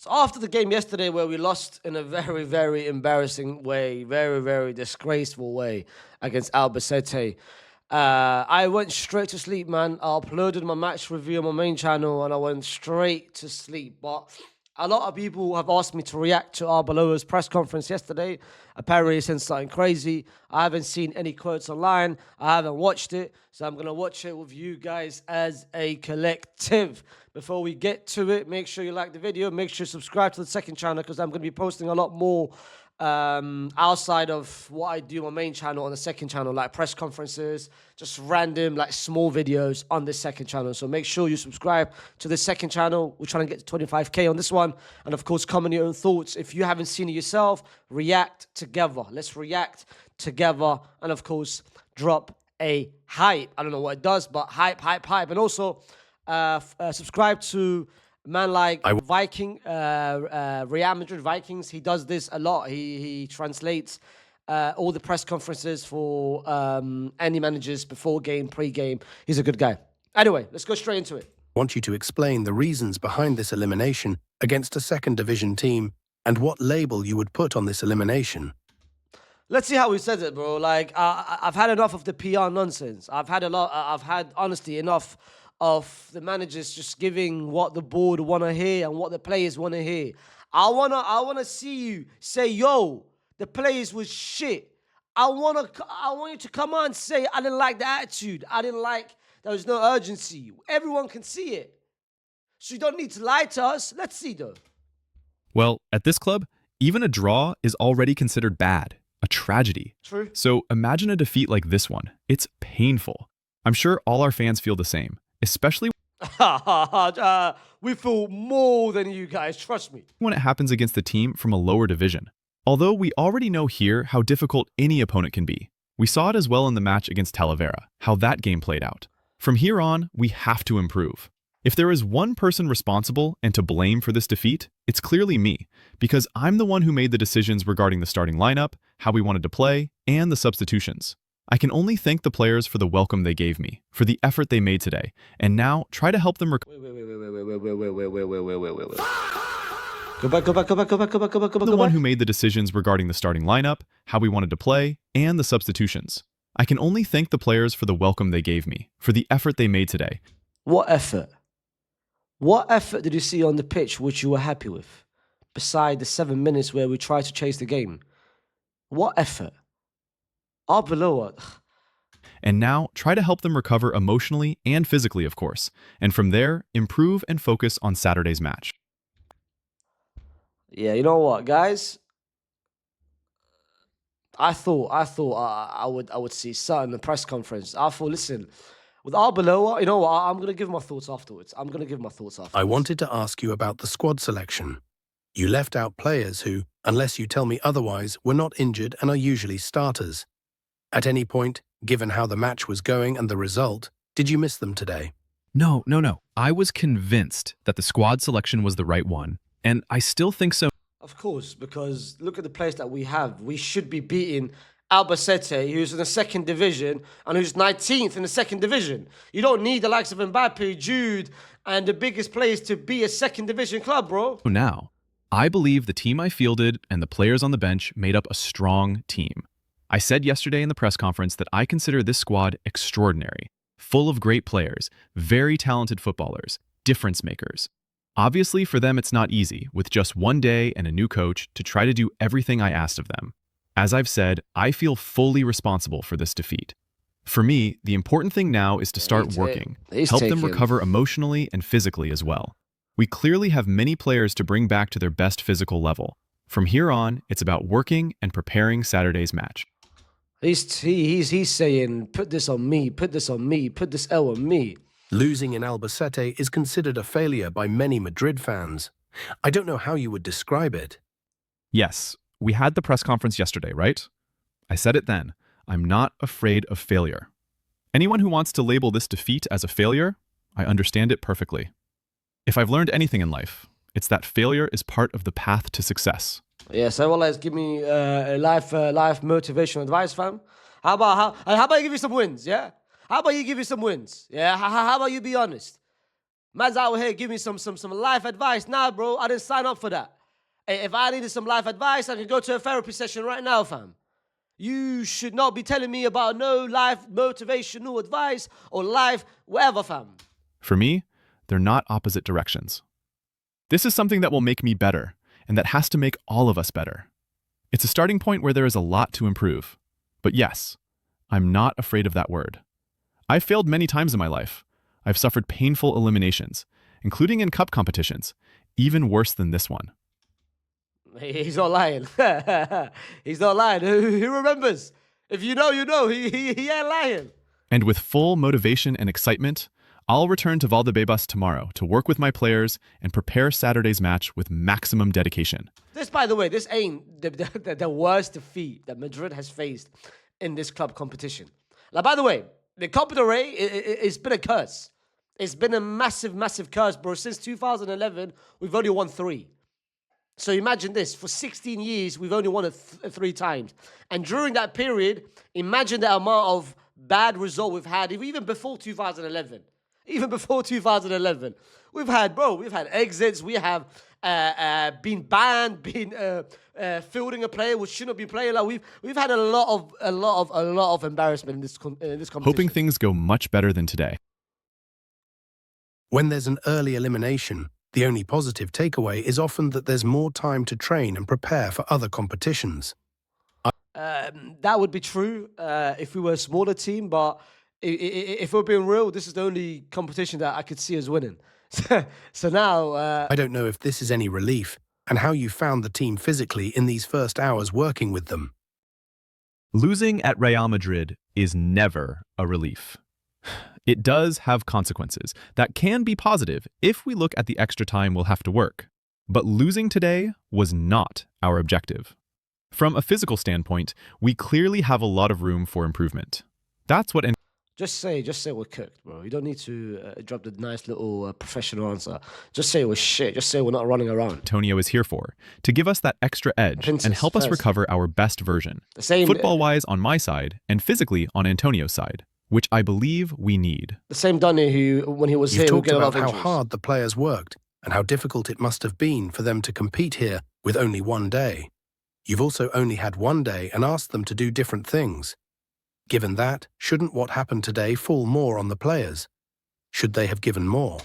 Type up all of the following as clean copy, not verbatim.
So after the game yesterday where we lost in a very, very embarrassing way, very, very disgraceful way against Albacete, I went straight to sleep, man. I uploaded my match review on my main channel and I went straight to sleep. But a lot of people have asked me to react to Arbeloa's press conference yesterday. Apparently, he said something crazy. I haven't seen any quotes online. I haven't watched it. So I'm going to watch it with you guys as a collective. Before we get to it, make sure you like the video. Make sure you subscribe to the second channel because I'm going to be posting a lot more outside of what I do on my main channel on the second channel, like press conferences, just random like small videos on this second channel. So make sure you subscribe to the second channel. We're trying to get to 25k on this one, and of course comment your own thoughts. If you haven't seen it yourself, react together. Let's react together, and of course drop a hype. I don't know what it does, but hype, and also subscribe to man like Viking, Real Madrid Vikings. He does this a lot. He translates all the press conferences for any managers before game, pre-game. He's a good guy. Anyway, let's go straight into it. I want you to explain the reasons behind this elimination against a second division team and what label you would put on this elimination. Let's see how he says it, bro. Like, I've had enough of the PR nonsense. I've had, honestly, enough of the managers just giving what the board want to hear and what the players want to hear. I wanna see you say, yo, the players was shit. I want you to come on and say, I didn't like the attitude. I didn't like, there was no urgency. Everyone can see it. So you don't need to lie to us. Let's see, though. Well, at this club, even a draw is already considered bad, a tragedy. True. So imagine a defeat like this one. It's painful. I'm sure all our fans feel the same, especially we feel more than you guys, trust me. when it happens against a team from a lower division. Although we already know here how difficult any opponent can be. We saw it as well in the match against Talavera, how that game played out. From here on, we have to improve. If there is one person responsible and to blame for this defeat, it's clearly me, because I'm the one who made the decisions regarding the starting lineup, how we wanted to play, and the substitutions. I can only thank the players for the welcome they gave me, for the effort they made today, and now try to help them Wait. Go back. the one who made the decisions regarding the starting lineup, how we wanted to play, and the substitutions. I can only thank the players for the welcome they gave me, for the effort they made today. What effort? What effort did you see on the pitch which you were happy with? Beside the 7 minutes where we tried to chase the game. What effort? Arbeloa. And now, try to help them recover emotionally and physically, of course. And from there, improve and focus on Saturday's match. Yeah, you know what, guys? I thought I would see something in the press conference. I thought, listen, with Arbeloa, you know what? I'm gonna give my thoughts afterwards. I wanted to ask you about the squad selection. You left out players who, unless you tell me otherwise, were not injured and are usually starters. At any point, given how the match was going and the result, did you miss them today? No. I was convinced that the squad selection was the right one, and I still think so. Of course, because look at the players that we have. We should be beating Albacete, who's in the second division, and who's 19th in the second division. You don't need the likes of Mbappe, Jude, and the biggest players to be a second division club, bro. Now, I believe the team I fielded and the players on the bench made up a strong team. I said yesterday in the press conference that I consider this squad extraordinary, full of great players, very talented footballers, difference makers. Obviously, for them it's not easy, with just one day and a new coach, to try to do everything I asked of them. As I've said, I feel fully responsible for this defeat. For me, the important thing now is to start working, help them recover emotionally and physically as well. We clearly have many players to bring back to their best physical level. From here on, it's about working and preparing Saturday's match. He's saying, put this on me, put this L on me. Losing in Albacete is considered a failure by many Madrid fans. I don't know how you would describe it. Yes, we had the press conference yesterday, right? I said it then. I'm not afraid of failure. Anyone who wants to label this defeat as a failure, I understand it perfectly. If I've learned anything in life, it's that failure is part of the path to success. Yeah, so let's give me life motivational advice, fam. How about you give me some wins, yeah? How about you give me some wins? Yeah, how about you be honest? Man's out here giving me some life advice. Nah, bro, I didn't sign up for that. If I needed some life advice, I could go to a therapy session right now, fam. You should not be telling me about no life motivational advice or life whatever, fam. For me, they're not opposite directions. This is something that will make me better, and that has to make all of us better. It's a starting point where there is a lot to improve. But yes, I'm not afraid of that word. I've failed many times in my life. I've suffered painful eliminations, including in cup competitions, even worse than this one. He's not lying. He's not lying. Who remembers? If you know, you know. He ain't lying. And with full motivation and excitement, I'll return to Valdebebas tomorrow to work with my players and prepare Saturday's match with maximum dedication. This, by the way, this ain't the worst defeat that Madrid has faced in this club competition. Like, by the way, the Copa del Rey, it's been a curse. It's been a massive, massive curse, bro. Since 2011, we've only won 3. So imagine this, for 16 years, we've only won it 3 times. And during that period, imagine the amount of bad result we've had, even before 2011. Even before 2011. We've had exits, we have been banned, fielding a player which shouldn't be playing. Like we've had a lot of embarrassment in this competition. Hoping things go much better than today. When there's an early elimination, the only positive takeaway is often that there's more time to train and prepare for other competitions. That would be true if we were a smaller team, but if we're being real, this is the only competition that I could see us winning. So now... I don't know if this is any relief, and how you found the team physically in these first hours working with them. Losing at Real Madrid is never a relief. It does have consequences that can be positive if we look at the extra time we'll have to work. But losing today was not our objective. From a physical standpoint, we clearly have a lot of room for improvement. That's what... Just say we're cooked, bro. You don't need to drop the nice little professional answer. Just say we're shit. Just say we're not running around. Antonio is here for, to give us that extra edge and help us recover our best version. The same football-wise on my side and physically on Antonio's side, which I believe we need. The same Dunny who, when he was You've here, talked get a lot about of how injuries. hard the players worked and how difficult it must have been for them to compete here with only one day. You've also only had one day and asked them to do different things. Given that, shouldn't what happened today fall more on the players? Should they have given more?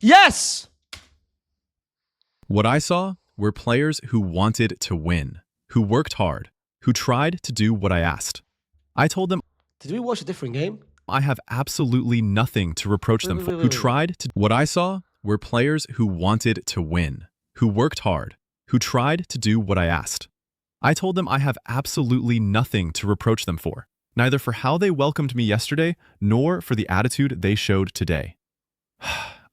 Yes! What I saw were players who wanted to win, who worked hard, who tried to do what I asked. I told them, Did we watch a different game? I have absolutely nothing to reproach them for. Who tried to... What I saw were players who wanted to win, who worked hard, who tried to do what I asked. I told them I have absolutely nothing to reproach them for, neither for how they welcomed me yesterday, nor for the attitude they showed today.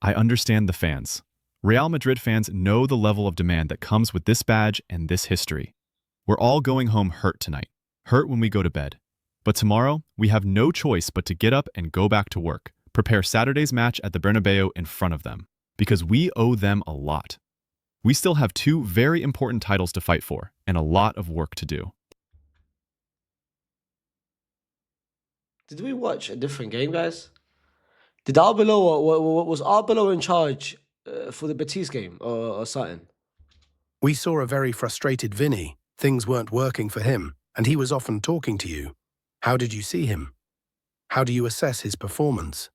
I understand the fans. Real Madrid fans know the level of demand that comes with this badge and this history. We're all going home hurt tonight, hurt when we go to bed. But tomorrow, we have no choice but to get up and go back to work, prepare Saturday's match at the Bernabeu in front of them, because we owe them a lot. We still have 2 very important titles to fight for, and a lot of work to do. Did we watch a different game, guys? Did Arbeloa, was Arbeloa in charge for the Betis game or something? We saw a very frustrated Vinny. Things weren't working for him, and he was often talking to you. How did you see him? How do you assess his performance?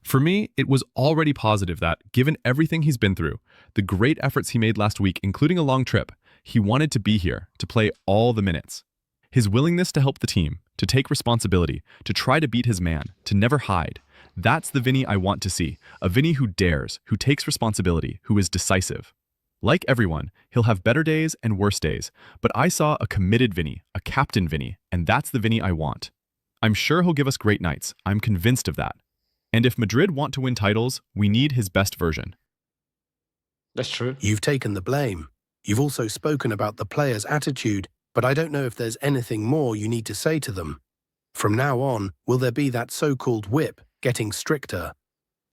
For me, it was already positive that, given everything he's been through, the great efforts he made last week, including a long trip, he wanted to be here, to play all the minutes. His willingness to help the team, to take responsibility, to try to beat his man, to never hide. That's the Vinny I want to see, a Vinny who dares, who takes responsibility, who is decisive. Like everyone, he'll have better days and worse days, but I saw a committed Vinny, a captain Vinny, and that's the Vinny I want. I'm sure he'll give us great nights, I'm convinced of that. And if Madrid want to win titles, we need his best version. That's true. You've taken the blame. You've also spoken about the players' attitude, but I don't know if there's anything more you need to say to them. From now on, will there be that so-called whip getting stricter?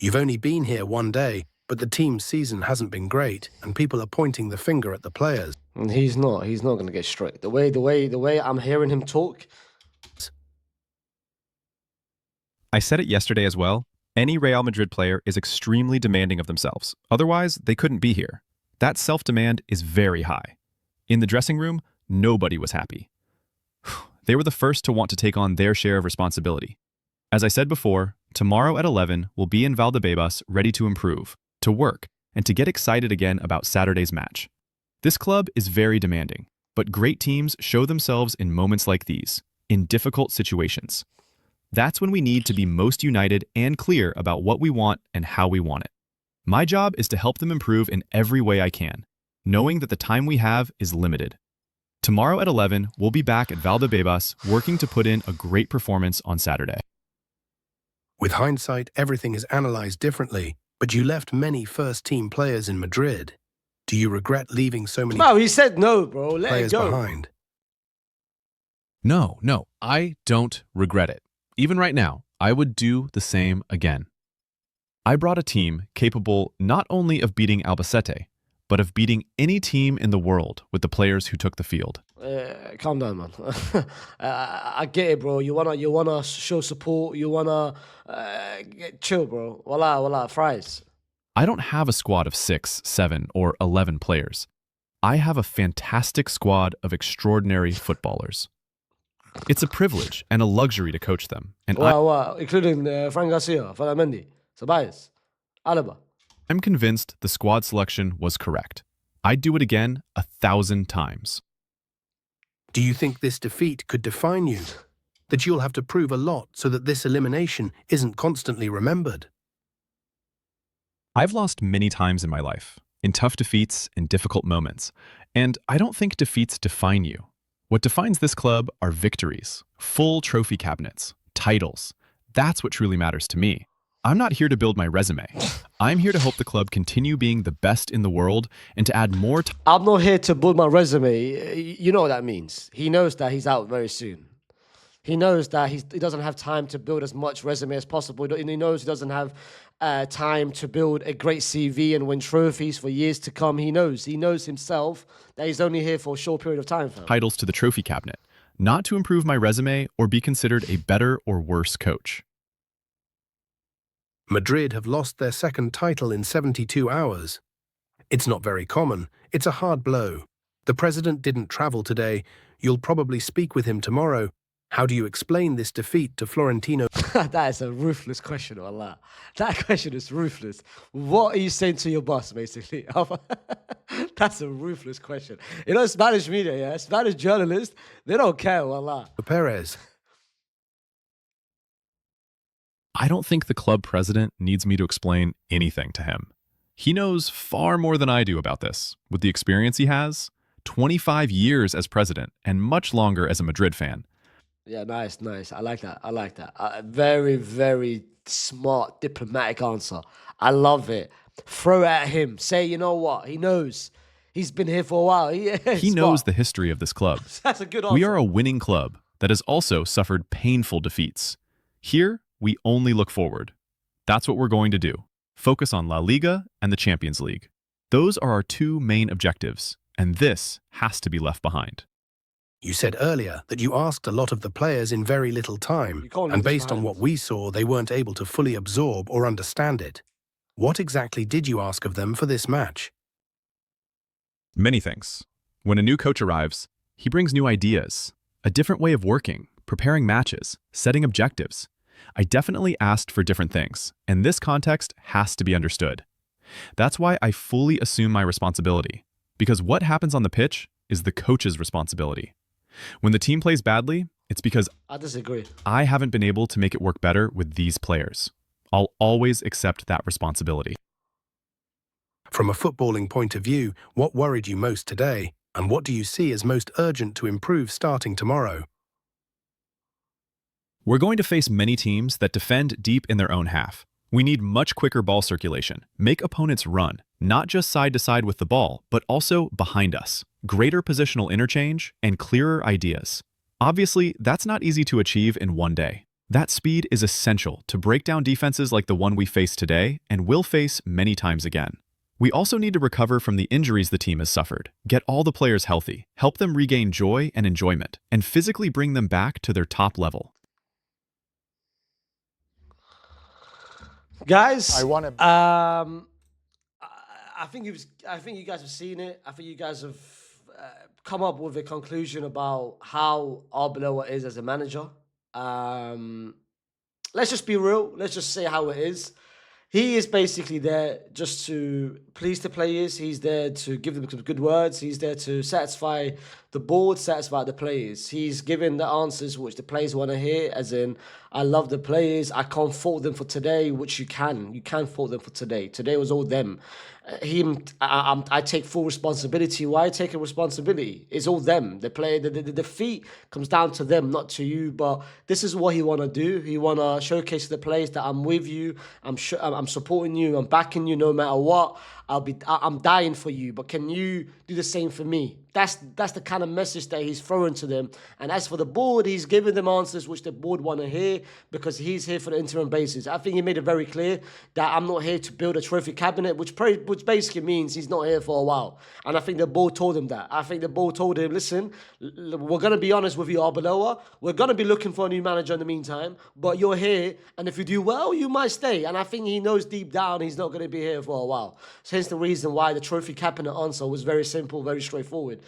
You've only been here one day, but the team's season hasn't been great, and people are pointing the finger at the players. And he's not going to get strict. The way I'm hearing him talk. I said it yesterday as well. Any Real Madrid player is extremely demanding of themselves. Otherwise, they couldn't be here. That self-demand is very high. In the dressing room, nobody was happy. They were the first to want to take on their share of responsibility. As I said before, tomorrow at 11, we'll be in Valdebebas ready to improve, to work, and to get excited again about Saturday's match. This club is very demanding, but great teams show themselves in moments like these, in difficult situations. That's when we need to be most united and clear about what we want and how we want it. My job is to help them improve in every way I can, knowing that the time we have is limited. Tomorrow at 11, we'll be back at Valdebebas working to put in a great performance on Saturday. With hindsight, everything is analyzed differently, but you left many first-team players in Madrid. Do you regret leaving so many No, he said no, bro. Let it players go. behind? No, I don't regret it. Even right now, I would do the same again. I brought a team capable not only of beating Albacete, but of beating any team in the world with the players who took the field. Calm down, man. I get it, bro. You wanna show support. You wanna chill, bro. Wallah, fries. I don't have a squad of 6, 7, or 11 players. I have a fantastic squad of extraordinary footballers. It's a privilege and a luxury to coach them, and Including Fran Garcia, Falamendi, Ceballos, Alaba. I'm convinced the squad selection was correct. I'd do it again 1,000 times. Do you think this defeat could define you? That you'll have to prove a lot so that this elimination isn't constantly remembered? I've lost many times in my life, in tough defeats, in difficult moments, and I don't think defeats define you. What defines this club are victories, full trophy cabinets, titles. That's what truly matters to me. I'm not here to build my resume. I'm here to help the club continue being the best in the world and to add more time. I'm not here to build my resume. You know what that means. He knows that he's out very soon. He knows that he doesn't have time to build as much resume as possible. And he knows he doesn't have time to build a great CV and win trophies for years to come. He knows himself that he's only here for a short period of time. Titles to the trophy cabinet, not to improve my resume or be considered a better or worse coach. Madrid have lost their second title in 72 hours. It's not very common. It's a hard blow. The president didn't travel today. You'll probably speak with him tomorrow. How do you explain this defeat to Florentino? That is a ruthless question, Allah. That question is ruthless. What are you saying to your boss, basically? That's a ruthless question. You know, Spanish media, yeah? Spanish journalists, they don't care, Allah. Perez. I don't think the club president needs me to explain anything to him. He knows far more than I do about this, with the experience he has, 25 years as president, and much longer as a Madrid fan. Yeah, nice. I like that. Very, very smart, diplomatic answer. I love it. Throw it at him. Say, you know what? He knows. He's been here for a while. He knows the history of this club. That's a good answer. We are a winning club that has also suffered painful defeats. Here, we only look forward. That's what we're going to do. Focus on La Liga and the Champions League. Those are our two main objectives, and this has to be left behind. You said earlier that you asked a lot of the players in very little time, and based on what we saw, they weren't able to fully absorb or understand it. What exactly did you ask of them for this match? Many things. When a new coach arrives, he brings new ideas, a different way of working, preparing matches, setting objectives. I definitely asked for different things, and this context has to be understood. That's why I fully assume my responsibility, because what happens on the pitch is the coach's responsibility. When the team plays badly, it's because I disagree. I haven't been able to make it work better with these players. I'll always accept that responsibility. From a footballing point of view, what worried you most today, and what do you see as most urgent to improve starting tomorrow? We're going to face many teams that defend deep in their own half. We need much quicker ball circulation, make opponents run, not just side to side with the ball, but also behind us, greater positional interchange, and clearer ideas. Obviously, that's not easy to achieve in one day. That speed is essential to break down defenses like the one we face today and will face many times again. We also need to recover from the injuries the team has suffered, get all the players healthy, help them regain joy and enjoyment, and physically bring them back to their top level. Guys, I want to. I think you guys have seen it. I think you guys have come up with a conclusion about how Arbeloa is as a manager. Let's just be real. Let's just say how it is. He is basically there just to please the players. He's there to give them some good words. He's there to satisfy the board, satisfy the players. He's giving the answers which the players want to hear, as in, I love the players. I can't fault them for today, which you can. You can fault them for today. Today was all them. I take full responsibility. Why taking responsibility? It's all them. The player, the defeat comes down to them, not to you. But this is what he want to do. He want to showcase to the players that I'm with you. I'm supporting you. I'm backing you no matter what. I'm dying for you. But can you do the same for me? That's the kind of message that he's throwing to them. And as for the board, he's giving them answers which the board want to hear, because he's here for the interim basis. I think he made it very clear that I'm not here to build a trophy cabinet, which basically means he's not here for a while. And I think the board told him that. I think the board told him, listen, we're going to be honest with you, Arbeloa. We're going to be looking for a new manager in the meantime, but you're here, and if you do well, you might stay. And I think he knows deep down he's not going to be here for a while. So hence the reason why the trophy cabinet answer was very simple, very straightforward.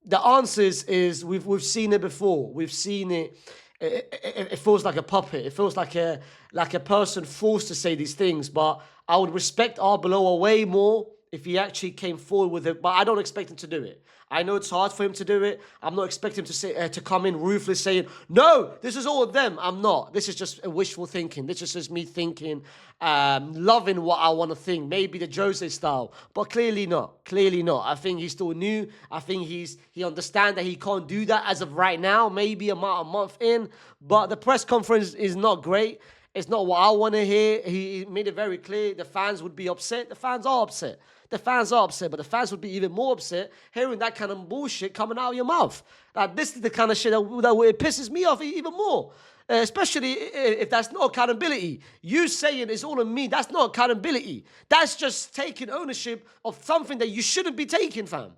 The answers is we've seen it before. We've seen it. It feels like a puppet. It feels like a person forced to say these things. But I would respect Arbeloa way more if he actually came forward with it. But I don't expect him to do it. I know it's hard for him to do it. I'm not expecting him to say to come in ruthless saying, no, this is all of them. I'm not. This is just a wishful thinking. This is just me thinking, loving what I want to think. Maybe the Jose style, but clearly not. Clearly not. I think he's still new. I think he understands that he can't do that as of right now. Maybe a month in, but the press conference is not great. It's not what I want to hear. He made it very clear the fans would be upset. The fans are upset. The fans are upset, but the fans would be even more upset hearing that kind of bullshit coming out of your mouth. Like, this is the kind of shit that it pisses me off even more. Especially if that's not accountability. You saying it's all on me, that's not accountability. That's just taking ownership of something that you shouldn't be taking, fam.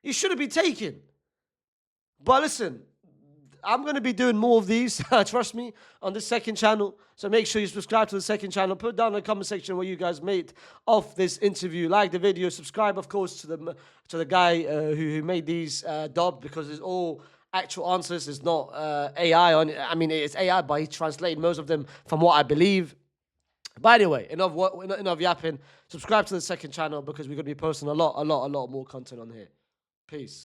You shouldn't be taking. But listen, I'm going to be doing more of these, trust me, on the second channel. So make sure you subscribe to the second channel. Put down in the comment section what you guys made of this interview. Like the video. Subscribe, of course, to the guy who made these dubbed, because it's all actual answers. It's not AI on it. I mean, it's AI, but he translated most of them from what I believe. But anyway, enough yapping. Subscribe to the second channel, because we're going to be posting a lot more content on here. Peace.